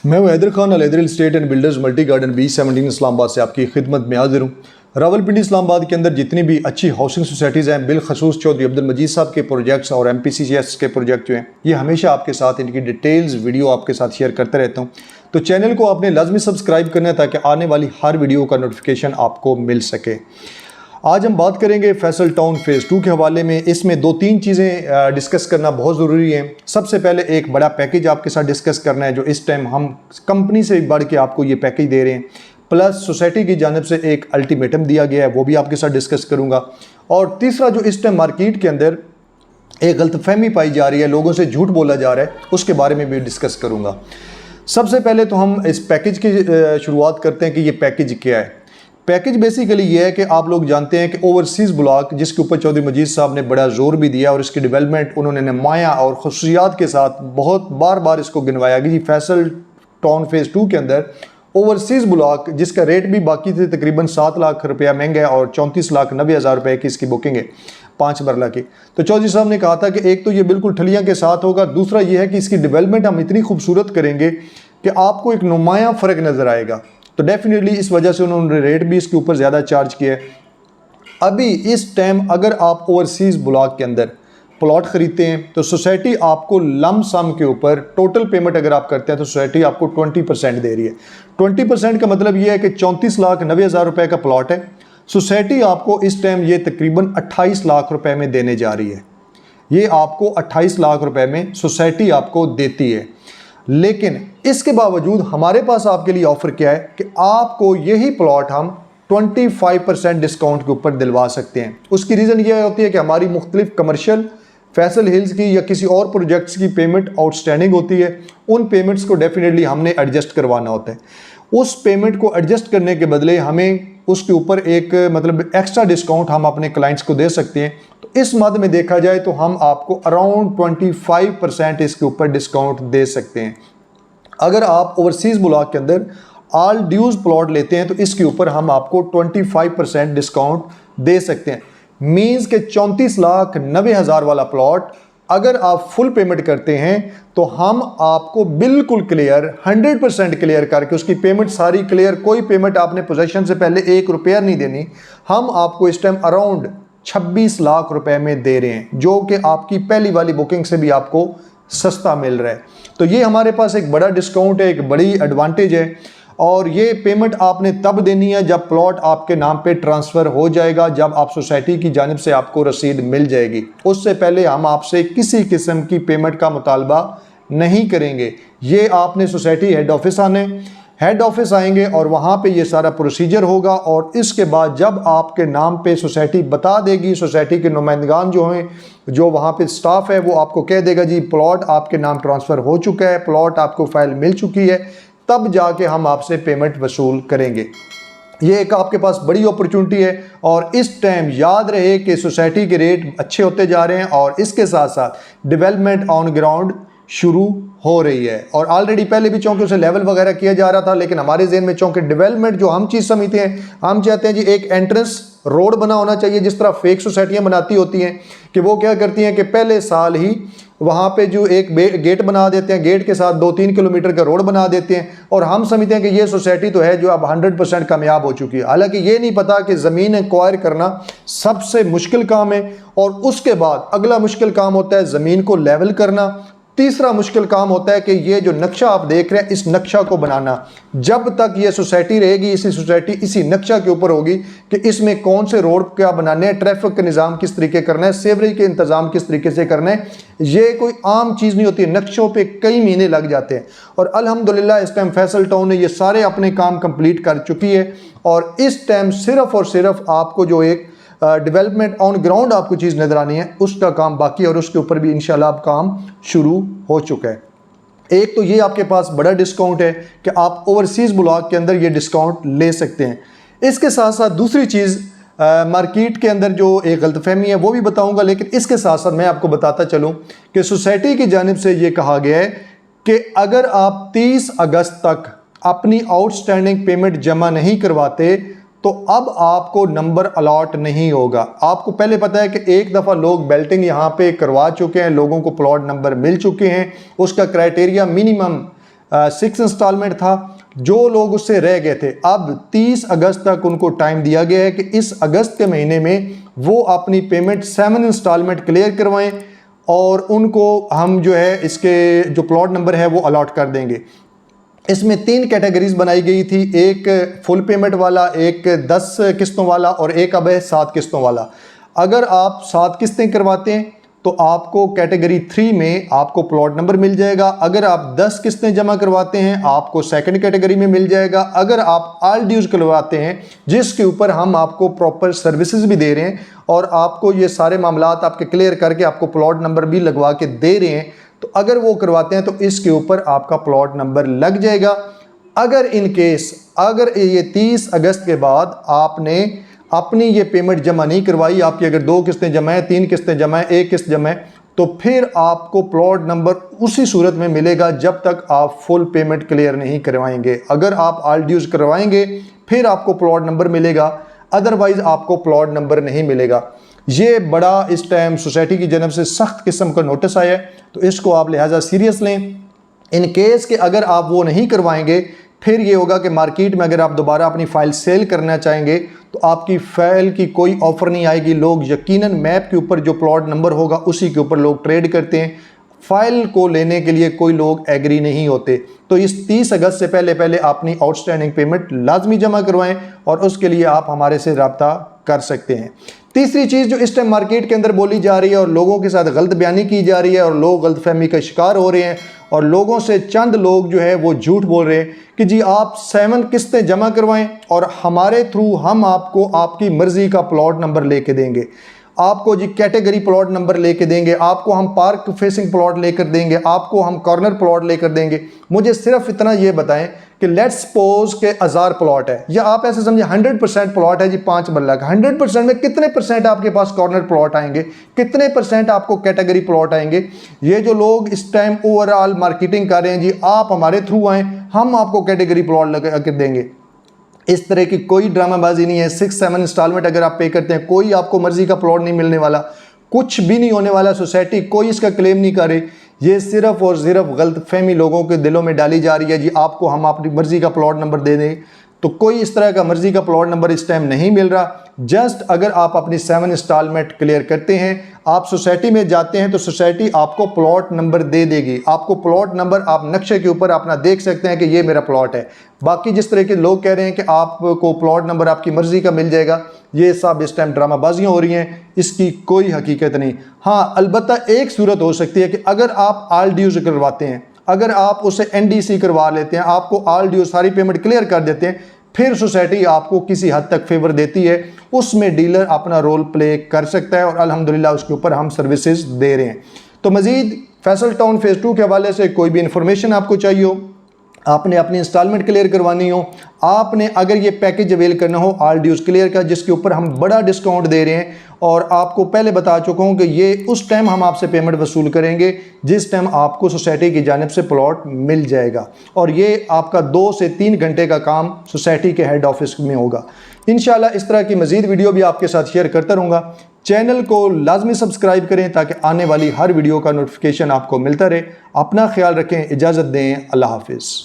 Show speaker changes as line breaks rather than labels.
मैं हूं Haider Khan, Al-Haider estate and builders multi garden B17 Islamabad से आपकी खिदमत में हाजिर हूँ। रावलपिंडी इस्लामाबाद के अंदर जितनी भी अच्छी हाउसिंग सोसाइटीज़ हैं, बिलखसूस चौधरी अब्दुल मजीद साहब के प्रोजेक्ट्स और MPCCS के प्रोजेक्ट जो हैं, ये हमेशा आपके साथ इनकी डिटेल्स वीडियो आपके साथ शेयर करता रहता हूँ। तो चैनल को आपने लाजमी सब्सक्राइब करना है ताकि आने वाली हर वीडियो का नोटिफिकेशन आपको मिल सके। आज हम बात करेंगे फैसल टाउन फेज़ 2 के हवाले में। इसमें दो तीन चीज़ें डिस्कस करना बहुत ज़रूरी है। सबसे पहले एक बड़ा पैकेज आपके साथ डिस्कस करना है, जो इस टाइम हम कंपनी से बढ़ के आपको ये पैकेज दे रहे हैं, प्लस सोसाइटी की जानिब से एक अल्टीमेटम दिया गया है, वो भी आपके साथ डिस्कस करूँगा। और तीसरा, जो इस टाइम मार्केट के अंदर एक गलतफहमी पाई जा रही है, लोगों से झूठ बोला जा रहा है, उसके बारे में भी डिस्कस करूँगा। सबसे पहले तो हम इस पैकेज की शुरुआत करते हैं कि ये पैकेज क्या है। पैकेज बेसिकली ये है कि आप लोग जानते हैं कि ओवरसीज़ ब्लॉक, जिसके ऊपर चौधरी मजीद साहब ने बड़ा जोर भी दिया और इसकी डेवलपमेंट उन्होंने नुमाया और खसूसियात के साथ बहुत बार बार इसको गिनवाया कि फैसल टाउन फेज़ 2 के अंदर ओवरसीज़ ब्लॉक, जिसका रेट भी बाकी थे तकरीबन 7 लाख रुपया महंगा है और 34,90,000 रुपये की इसकी बुकिंग है 5 मरला की। तो चौधरी साहब ने कहा था कि एक तो ये बिल्कुल ठलियाँ के साथ होगा, दूसरा ये है कि इसकी डेवलपमेंट हम इतनी खूबसूरत करेंगे कि आपको एक नुमाया फ़र्क नज़र आएगा। तो डेफिनेटली इस वजह से उन्होंने रेट भी इसके ऊपर ज़्यादा चार्ज किया है। अभी इस टाइम अगर आप ओवरसीज़ ब्लॉक के अंदर प्लॉट ख़रीदते हैं तो सोसाइटी आपको लम सम के ऊपर टोटल पेमेंट अगर आप करते हैं तो सोसाइटी आपको 20% दे रही है। 20% का मतलब ये है कि 34,90,000 रुपये का प्लॉट है। सोसाइटी आपको इस टाइम ये तकरीबन 28 लाख रुपए में देने जा रही है। ये आपको 28 लाख रुपए में सोसाइटी आपको देती है। लेकिन इसके बावजूद हमारे पास आपके लिए ऑफ़र क्या है कि आपको यही प्लॉट हम 25% डिस्काउंट के ऊपर दिलवा सकते हैं। उसकी रीज़न ये होती है कि हमारी मुख्तलिफ कमर्शियल फैसल हिल्स की या किसी और प्रोजेक्ट्स की पेमेंट आउटस्टैंडिंग होती है। उन पेमेंट्स को डेफिनेटली हमने एडजस्ट करवाना होता है। उस पेमेंट को एडजस्ट करने के बदले हमें उसके ऊपर एक मतलब एक्स्ट्रा डिस्काउंट हम अपने क्लाइंट्स को दे सकते हैं। तो इस मद में देखा जाए तो हम आपको अराउंड 25% इसके ऊपर डिस्काउंट दे सकते हैं। अगर आप ओवरसीज़ ब्लॉक के अंदर ऑल ड्यूज़ प्लॉट लेते हैं तो इसके ऊपर हम आपको 25% डिस्काउंट दे सकते हैं। मीन्स के 34,90,000 वाला प्लॉट अगर आप फुल पेमेंट करते हैं तो हम आपको बिल्कुल क्लियर 100% क्लियर करके उसकी पेमेंट सारी क्लियर, कोई पेमेंट आपने पोजेशन से पहले 1 रुपया नहीं देनी, हम आपको इस टाइम अराउंड 26 लाख रुपए में दे रहे हैं, जो कि आपकी पहली वाली बुकिंग से भी आपको सस्ता मिल रहा है। तो ये हमारे पास एक बड़ा डिस्काउंट है, एक बड़ी एडवांटेज है। और ये पेमेंट आपने तब देनी है जब प्लॉट आपके नाम पे ट्रांसफ़र हो जाएगा, जब आप सोसाइटी की जानिब से आपको रसीद मिल जाएगी। उससे पहले हम आपसे किसी किस्म की पेमेंट का मुतालबा नहीं करेंगे। ये आपने सोसाइटी हेड ऑफिस आने, हेड ऑफिस आएंगे और वहाँ पे ये सारा प्रोसीजर होगा। और इसके बाद जब आपके नाम पे सोसाइटी बता देगी, सोसाइटी के नुमाइंदगान जो हैं, जो वहाँ पे स्टाफ है, वो आपको कह देगा जी प्लॉट आपके नाम ट्रांसफ़र हो चुका है, प्लॉट आपको फ़ाइल मिल चुकी है, तब जाके हम आपसे पेमेंट वसूल करेंगे। ये एक आपके पास बड़ी अपॉर्चुनिटी है। और इस टाइम याद रहे कि सोसाइटी के रेट अच्छे होते जा रहे हैं और इसके साथ साथ डेवलपमेंट ऑन ग्राउंड शुरू हो रही है। और ऑलरेडी पहले भी चौंके उसे लेवल वगैरह किया जा रहा था, लेकिन हमारे ज़हन में चौंके डेवलपमेंट जो हम चीज़ समझते हैं, हम चाहते हैं जी एक एंट्रेंस रोड बना होना चाहिए, जिस तरह फेक सोसाइटियाँ बनाती होती हैं कि वो क्या करती हैं कि पहले साल ही वहाँ पे जो एक गेट बना देते हैं, गेट के साथ 2-3 किलोमीटर का रोड बना देते हैं और हम समझते हैं कि ये सोसाइटी तो है जो अब 100% कामयाब हो चुकी है। हालांकि ये नहीं पता कि ज़मीन एक्वायर करना सबसे मुश्किल काम है और उसके बाद अगला मुश्किल काम होता है ज़मीन को लेवल करना। तीसरा मुश्किल काम होता है कि ये जो नक्शा आप देख रहे हैं, इस नक्शा को बनाना। जब तक ये सोसाइटी रहेगी, इसी सोसाइटी इसी नक्शा के ऊपर होगी कि इसमें कौन से रोड क्या बनाने हैं, ट्रैफिक का निज़ाम किस तरीके करना है, सेवरेज के इंतज़ाम किस तरीके से करना है। ये कोई आम चीज़ नहीं होती है, नक्शों पे कई महीने लग जाते हैं। और अल्हम्दुलिल्लाह इस टाइम फैसल टाउन ने ये सारे अपने काम कंप्लीट कर चुकी है और इस टाइम सिर्फ़ और सिर्फ आपको जो एक डेवलपमेंट ऑन ग्राउंड आपको चीज़ नज़र आनी है, उसका काम बाकी और उसके ऊपर भी इंशाल्लाह अब काम शुरू हो चुका है। एक तो ये आपके पास बड़ा डिस्काउंट है कि आप ओवरसीज़ ब्लॉक के अंदर ये डिस्काउंट ले सकते हैं। इसके साथ साथ दूसरी चीज़ मार्केट के अंदर जो एक गलतफहमी है वो भी बताऊंगा, लेकिन इसके साथ साथ मैं आपको बताता चलूँ कि सोसाइटी की जानिब से ये कहा गया है कि अगर आप 30 अगस्त तक अपनी आउटस्टैंडिंग पेमेंट जमा नहीं करवाते तो अब आपको नंबर अलॉट नहीं होगा। आपको पहले पता है कि एक दफ़ा लोग बेल्टिंग यहाँ पे करवा चुके हैं, लोगों को प्लॉट नंबर मिल चुके हैं। उसका क्राइटेरिया मिनिमम 6 इंस्टॉलमेंट था, जो लोग उससे रह गए थे अब 30 अगस्त तक उनको टाइम दिया गया है कि इस अगस्त के महीने में वो अपनी पेमेंट 7 इंस्टॉलमेंट क्लियर करवाएं और उनको हम जो है इसके जो प्लॉट नंबर है वो अलॉट कर देंगे। इसमें 3 कैटेगरीज बनाई गई थी, एक फुल पेमेंट वाला, एक 10 किस्तों वाला और एक अब है 7 किस्तों वाला। अगर आप 7 किस्तें करवाते हैं तो आपको कैटेगरी 3 में आपको प्लॉट नंबर मिल जाएगा। अगर आप 10 किस्तें जमा करवाते हैं आपको सेकंड कैटेगरी में मिल जाएगा। अगर आप ऑल ड्यूज करवाते हैं जिसके ऊपर हम आपको प्रॉपर सर्विसेज भी दे रहे हैं और आपको ये सारे मामलात आपके क्लियर करके आपको प्लॉट नंबर भी लगवा के दे रहे हैं, तो अगर वो करवाते हैं तो इसके ऊपर आपका प्लॉट नंबर लग जाएगा। अगर इन केस अगर ये 30 अगस्त के बाद आपने अपनी ये पेमेंट जमा नहीं करवाई, आपकी अगर 2 किस्तें जमा है, 3 किस्तें जमा है, 1 किस्त जमा है, तो फिर आपको प्लॉट नंबर उसी सूरत में मिलेगा जब तक आप फुल पेमेंट क्लियर नहीं करवाएंगे। अगर आप ऑल ड्यूज करवाएंगे फिर आपको प्लॉट नंबर मिलेगा, अदरवाइज आपको प्लॉट नंबर नहीं मिलेगा। ये बड़ा इस टाइम सोसाइटी की जनब से सख्त किस्म का नोटिस आया है, तो इसको आप लिहाजा सीरियस लें। इन केस कि अगर आप वो नहीं करवाएंगे फिर ये होगा कि मार्केट में अगर आप दोबारा अपनी फ़ाइल सेल करना चाहेंगे तो आपकी फ़ाइल की कोई ऑफ़र नहीं आएगी। लोग यकीनन मैप के ऊपर जो प्लॉट नंबर होगा उसी के ऊपर लोग ट्रेड करते हैं, फ़ाइल को लेने के लिए कोई लोग एग्री नहीं होते। तो इस 30 अगस्त से पहले अपनी आउटस्टैंडिंग पेमेंट लाजमी जमा करवाएं और उसके लिए आप हमारे से रब्ता कर सकते हैं। तीसरी चीज़ जो इस टाइम मार्केट के अंदर बोली जा रही है और लोगों के साथ गलत बयानी की जा रही है और लोग गलतफहमी का शिकार हो रहे हैं और लोगों से चंद लोग जो है वो झूठ बोल रहे हैं कि जी आप 7 किस्तें जमा करवाएं और हमारे थ्रू हम आपको आपकी मर्ज़ी का प्लॉट नंबर लेके देंगे, आपको जी कैटेगरी प्लॉट नंबर लेके देंगे, आपको हम पार्क फेसिंग प्लॉट लेकर देंगे, आपको हम कॉर्नर प्लॉट लेकर देंगे। मुझे सिर्फ इतना ये बताएं कि लेट्स सपोज के 1000 प्लॉट है, या आप ऐसे समझे 100% प्लॉट है जी 5 मरला का, 100% में कितने परसेंट आपके पास कॉर्नर प्लॉट आएंगे, कितने परसेंट आपको कैटेगरी प्लॉट आएंगे। ये जो लोग इस टाइम ओवरऑल मार्केटिंग कर रहे हैं जी आप हमारे थ्रू आएँ हम आपको कैटेगरी प्लॉट लगा कर देंगे, इस तरह की कोई ड्रामाबाजी नहीं है। 6-7 इंस्टॉलमेंट अगर आप पे करते हैं कोई आपको मर्जी का प्लॉट नहीं मिलने वाला, कुछ भी नहीं होने वाला। सोसाइटी कोई इसका क्लेम नहीं कर रही, ये सिर्फ और सिर्फ गलतफहमी लोगों के दिलों में डाली जा रही है जी आपको हम अपनी मर्जी का प्लॉट नंबर दे दें। तो कोई इस तरह का मर्जी का प्लॉट नंबर इस टाइम नहीं मिल रहा। जस्ट अगर आप अपनी 7 इंस्टॉलमेंट क्लियर करते हैं, आप सोसाइटी में जाते हैं तो सोसाइटी आपको प्लॉट नंबर दे देगी। आपको प्लॉट नंबर आप नक्शे के ऊपर अपना देख सकते हैं कि ये मेरा प्लॉट है। बाकी जिस तरह के लोग कह रहे हैं कि आपको प्लॉट नंबर आपकी मर्जी का मिल जाएगा, ये सब इस टाइम ड्रामाबाजियाँ हो रही हैं, इसकी कोई हकीकत नहीं। हाँ, अलबत्ता एक सूरत हो सकती है कि अगर आप ऑल ड्यूज करवाते हैं, अगर आप उसे NDC करवा लेते हैं, आपको ऑल ड्यूज सारी पेमेंट क्लियर कर देते हैं, फिर सोसाइटी आपको किसी हद तक फेवर देती है, उसमें डीलर अपना रोल प्ले कर सकता है और अल्हम्दुलिल्लाह उसके ऊपर हम सर्विसेज दे रहे हैं। तो मज़ीद फैसल टाउन फेज़ 2 के हवाले से कोई भी इंफॉर्मेशन आपको चाहिए हो, आपने अपनी इंस्टॉलमेंट क्लियर करवानी हो, आपने अगर ये पैकेज अवेल करना हो ऑल ड्यूज क्लियर का, जिसके ऊपर हम बड़ा डिस्काउंट दे रहे हैं और आपको पहले बता चुका हूँ कि ये उस टाइम हम आपसे पेमेंट वसूल करेंगे जिस टाइम आपको सोसाइटी की जानिब से प्लॉट मिल जाएगा, और ये आपका 2 से 3 घंटे का काम सोसाइटी के हेड ऑफिस में होगा। इंशाल्लाह इस तरह की मज़ीद वीडियो भी आपके साथ शेयर करता रहूँगा। चैनल को लाजमी सब्सक्राइब करें ताकि आने वाली हर वीडियो का नोटिफिकेशन आपको मिलता रहे। अपना ख्याल रखें, इजाज़त दें, अल्लाह हाफिज़।